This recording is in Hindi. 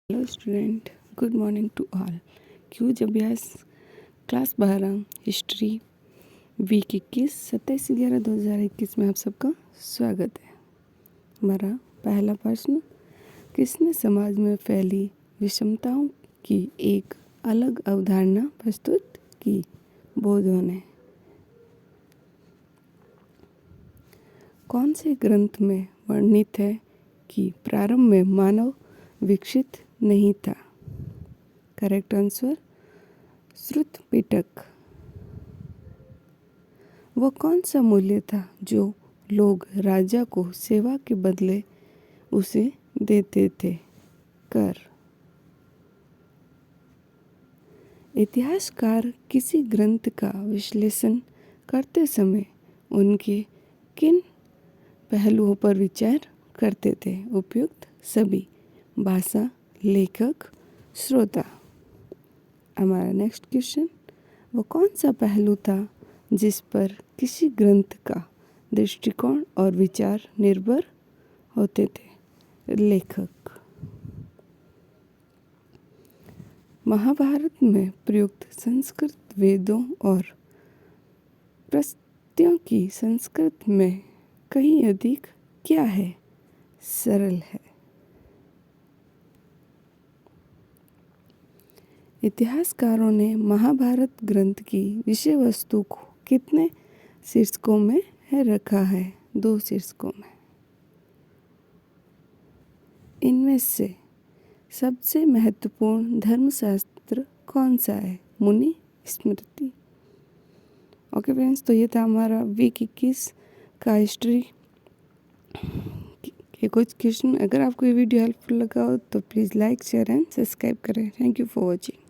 Hello student, good morning to all. क्यूज अभ्यास क्लास 12 हिस्ट्री वीक 21 27/11/2021 में आप सबका स्वागत है। हमारा पहला प्रश्न, किसने समाज में फैली विषमताओं की एक अलग अवधारणा प्रस्तुत की? बौद्धों ने। कौन से ग्रंथ में वर्णित है कि प्रारंभ में मानव विकसित नहीं था? करेक्ट आंसर श्रुत पिटक। वह कौन सा मूल्य था जो लोग राजा को सेवा के बदले उसे देते थे? कर। इतिहासकार किसी ग्रंथ का विश्लेषण करते समय उनके किन पहलुओं पर विचार करते थे? उपयुक्त सभी। भाषा, लेखक, श्रोता। हमारा नेक्स्ट क्वेश्चन, वो कौन सा पहलू था जिस पर किसी ग्रंथ का दृष्टिकोण और विचार निर्भर होते थे? लेखक। महाभारत में प्रयुक्त संस्कृत वेदों और प्रस्तुतियों की संस्कृत में कहीं अधिक क्या है? सरल है। इतिहासकारों ने महाभारत ग्रंथ की विषय वस्तु को कितने शीर्षकों में रखा है? 2 शीर्षकों में। इनमें से सबसे महत्वपूर्ण धर्मशास्त्र कौन सा है? मुनि स्मृति। ओके फ्रेंड्स, तो ये था हमारा वीक 21 का हिस्ट्री के कुछ क्वेश्चन। अगर आपको ये वीडियो हेल्पफुल लगा हो तो please like, share and subscribe करें। Thank you for watching.